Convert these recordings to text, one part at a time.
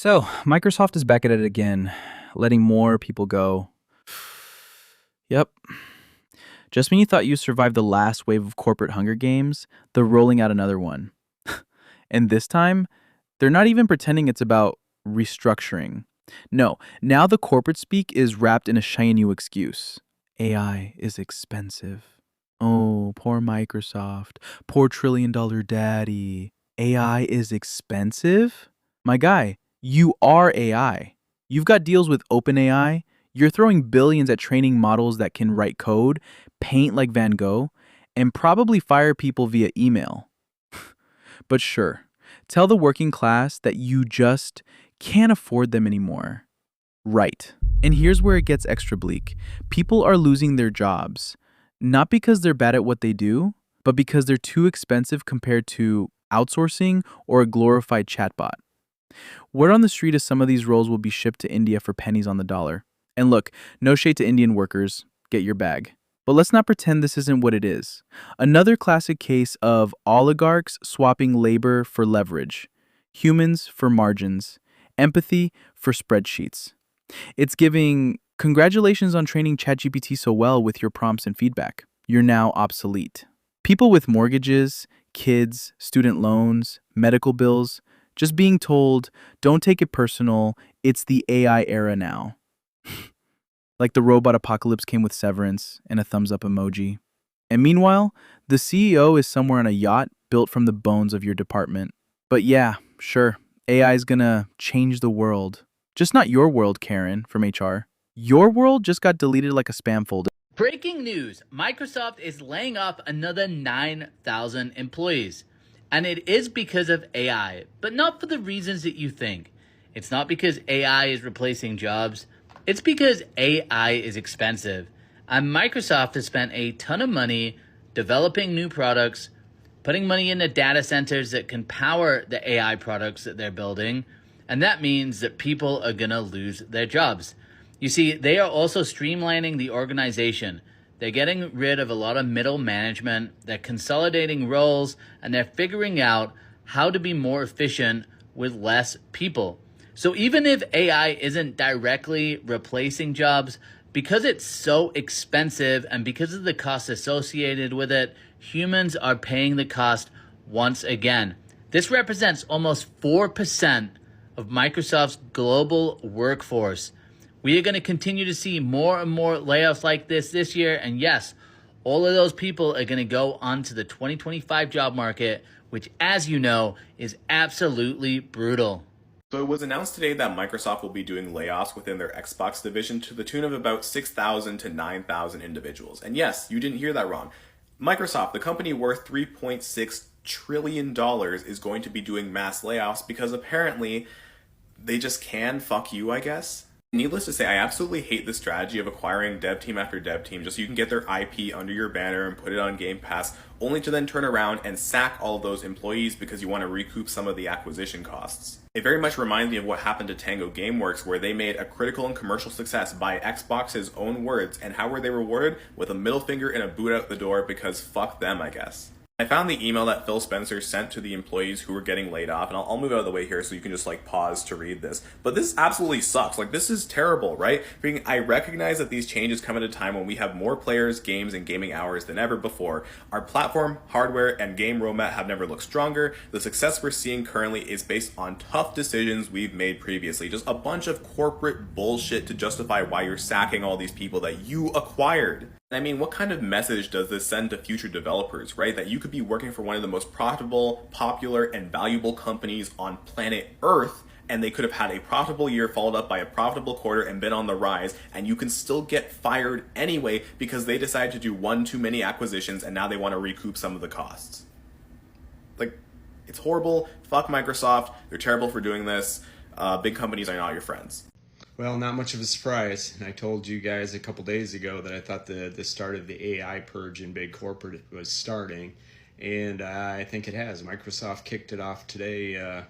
So, Microsoft is back at it again, letting more people go. Yep. Just when you thought you survived the last wave of corporate Hunger Games, they're rolling out another one. And this time, they're not even pretending it's about restructuring. No, now the corporate speak is wrapped in a shiny new excuse. AI is expensive. Oh, poor Microsoft. Poor trillion-dollar daddy. AI is expensive? My guy, you are AI. You've got deals with OpenAI. You're throwing billions at training models that can write code, paint like Van Gogh, and probably fire people via email. But sure, tell the working class that you just can't afford them anymore. Right. And here's where it gets extra bleak. People are losing their jobs, not because they're bad at what they do, but because they're too expensive compared to outsourcing or a glorified chatbot. Word on the street is some of these roles will be shipped to India for pennies on the dollar. And look, no shade to Indian workers, get your bag. But let's not pretend this isn't what it is. Another classic case of oligarchs swapping labor for leverage, humans for margins, empathy for spreadsheets. It's giving, congratulations on training ChatGPT so well with your prompts and feedback. You're now obsolete. People with mortgages, kids, student loans, medical bills, just being told, don't take it personal, it's the AI era now. Like the robot apocalypse came with severance and a thumbs up emoji. And meanwhile, the CEO is somewhere on a yacht built from the bones of your department. But yeah, sure, AI is gonna change the world. Just not your world, Karen, from HR. Your world just got deleted like a spam folder. Breaking news, Microsoft is laying off another 9,000 employees. And it is because of AI, but not for the reasons that you think. It's not because AI is replacing jobs. It's because AI is expensive. And Microsoft has spent a ton of money developing new products, putting money into data centers that can power the AI products that they're building. And that means that people are going to lose their jobs. You see, they are also streamlining the organization. They're getting rid of a lot of middle management. They're consolidating roles, and they're figuring out how to be more efficient with less people. So even if AI isn't directly replacing jobs, because it's so expensive and because of the costs associated with it, humans are paying the cost once again. This represents almost 4% of Microsoft's global workforce. We are going to continue to see more and more layoffs like this year. And yes, all of those people are going to go onto the 2025 job market, which, as you know, is absolutely brutal. So it was announced today that Microsoft will be doing layoffs within their Xbox division to the tune of about 6,000 to 9,000 individuals. And yes, you didn't hear that wrong. Microsoft, the company worth $3.6 trillion, is going to be doing mass layoffs because apparently they just can fuck you, I guess. Needless to say, I absolutely hate the strategy of acquiring dev team after dev team just so you can get their IP under your banner and put it on Game Pass, only to then turn around and sack all of those employees because you want to recoup some of the acquisition costs. It very much reminds me of what happened to Tango Gameworks, where they made a critical and commercial success by Xbox's own words, and how were they rewarded? With a middle finger and a boot out the door because fuck them, I guess. I found the email that Phil Spencer sent to the employees who were getting laid off, and I'll move out of the way here so you can just pause to read this. But this absolutely sucks. This is terrible, right? I recognize that these changes come at a time when we have more players, games, and gaming hours than ever before. Our platform, hardware, and game roadmap have never looked stronger. The success we're seeing currently is based on tough decisions we've made previously. Just a bunch of corporate bullshit to justify why you're sacking all these people that you acquired. I mean, what kind of message does this send to future developers, right? That you could be working for one of the most profitable, popular, and valuable companies on planet Earth, and they could have had a profitable year followed up by a profitable quarter and been on the rise, and you can still get fired anyway because they decided to do one too many acquisitions and now they want to recoup some of the costs. It's horrible. Fuck Microsoft. They're terrible for doing this. Big companies are not your friends. Well, not much of a surprise. I told you guys a couple days ago that I thought the start of the AI purge in big corporate was starting, and I think it has. Microsoft kicked it off today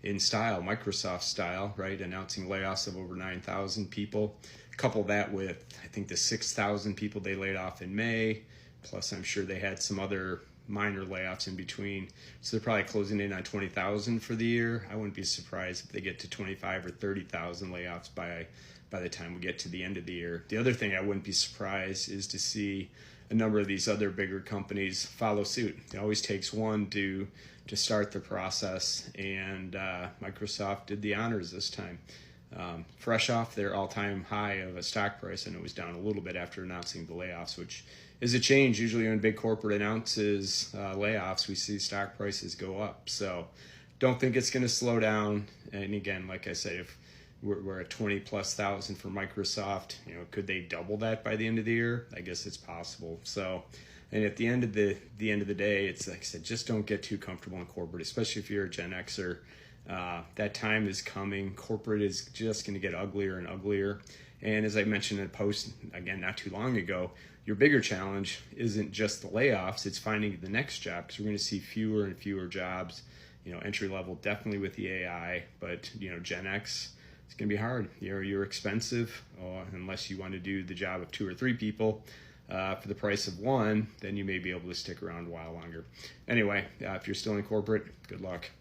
in style, Microsoft style, right? Announcing layoffs of over 9,000 people. Couple that with, I think, the 6,000 people they laid off in May, plus I'm sure they had some other minor layoffs in between. So they're probably closing in on 20,000 for the year. I wouldn't be surprised if they get to 25 or 30,000 layoffs by the time we get to the end of the year. The other thing I wouldn't be surprised is to see a number of these other bigger companies follow suit. It always takes one to start the process, and Microsoft did the honors this time. Fresh off their all-time high of a stock price, and it was down a little bit after announcing the layoffs, which is a change. Usually when big corporate announces layoffs, we see stock prices go up. So don't think it's going to slow down. And again, like I said, if we're at 20,000+ for Microsoft, could they double that by the end of the year? I guess it's possible. So, and at the end of the day, it's like I said, just don't get too comfortable in corporate, especially if you're a Gen Xer. That time is coming. Corporate is just going to get uglier and uglier. And as I mentioned in a post, again, not too long ago, your bigger challenge isn't just the layoffs, it's finding the next job, because we're going to see fewer and fewer jobs, entry level, definitely with the AI, but, Gen X, it's going to be hard. You're expensive, unless you want to do the job of 2 or 3 people for the price of 1, then you may be able to stick around a while longer. Anyway, if you're still in corporate, good luck.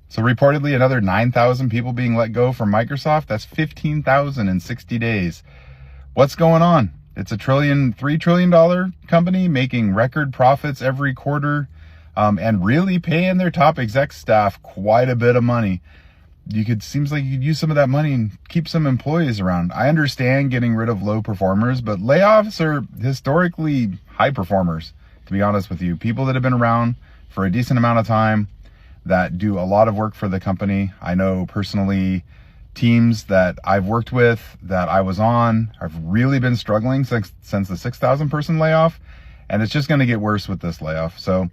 So reportedly another 9,000 people being let go from Microsoft. That's 15,000 in 60 days. What's going on? It's a $3 trillion company making record profits every quarter, and really paying their top exec staff quite a bit of money. Seems like you could use some of that money and keep some employees around. I understand getting rid of low performers, but layoffs are historically high performers, to be honest with you. People that have been around for a decent amount of time, that do a lot of work for the company. I know personally teams that I've worked with, that I was on, have really been struggling since the 6,000 person layoff, and it's just going to get worse with this layoff. So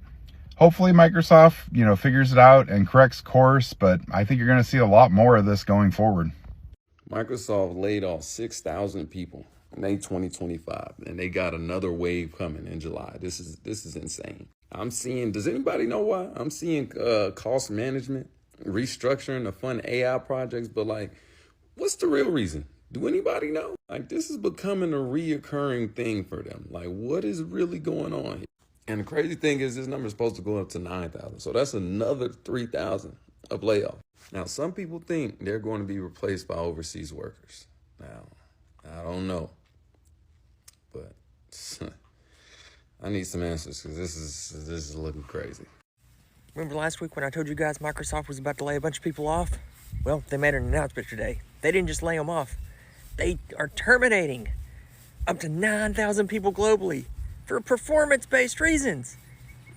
hopefully Microsoft, figures it out and corrects course, but I think you're going to see a lot more of this going forward. Microsoft laid off 6,000 people in 2025, and they got another wave coming in July. This is insane. I'm seeing, does anybody know why? I'm seeing cost management, restructuring to fund AI projects, but what's the real reason? Do anybody know? This is becoming a reoccurring thing for them. What is really going on here? And the crazy thing is this number is supposed to go up to 9,000. So that's another 3,000 of layoffs. Now, some people think they're going to be replaced by overseas workers. Now, I don't know, but I need some answers, because this is looking crazy. Remember last week when I told you guys Microsoft was about to lay a bunch of people off? Well, they made an announcement today. They didn't just lay them off. They are terminating up to 9,000 people globally for performance-based reasons.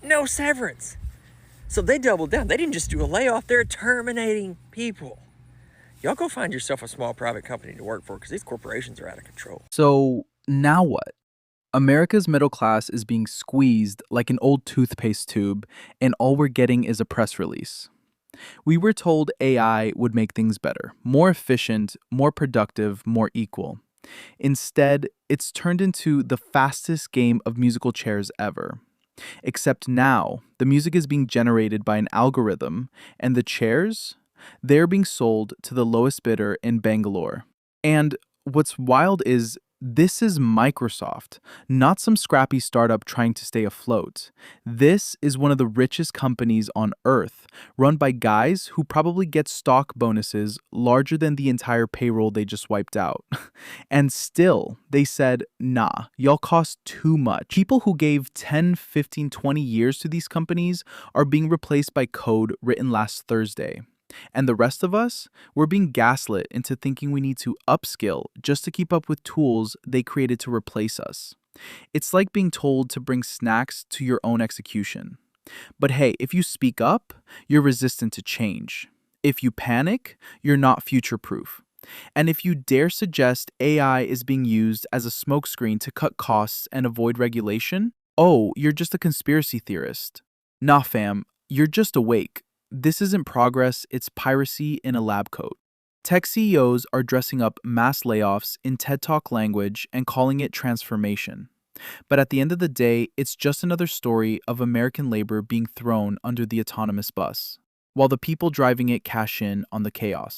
No severance. So they doubled down. They didn't just do a layoff. They're terminating people. Y'all go find yourself a small private company to work for, because these corporations are out of control. So now what? America's middle class is being squeezed like an old toothpaste tube, and all we're getting is a press release. We were told AI would make things better, more efficient, more productive, more equal. Instead, it's turned into the fastest game of musical chairs ever. Except now, the music is being generated by an algorithm, and the chairs, they're being sold to the lowest bidder in Bangalore. And what's wild is this is Microsoft, not some scrappy startup trying to stay afloat. This is one of the richest companies on Earth, run by guys who probably get stock bonuses larger than the entire payroll they just wiped out. And still, they said, nah, y'all cost too much. People who gave 10, 15, 20 years to these companies are being replaced by code written last Thursday. And the rest of us, we're being gaslit into thinking we need to upskill just to keep up with tools they created to replace us. It's like being told to bring snacks to your own execution. But hey, if you speak up, you're resistant to change. If you panic, you're not future-proof. And if you dare suggest AI is being used as a smokescreen to cut costs and avoid regulation, oh, you're just a conspiracy theorist. Nah, fam, you're just awake. This isn't progress, it's piracy in a lab coat. Tech CEOs are dressing up mass layoffs in TED Talk language and calling it transformation. But at the end of the day, it's just another story of American labor being thrown under the autonomous bus, while the people driving it cash in on the chaos.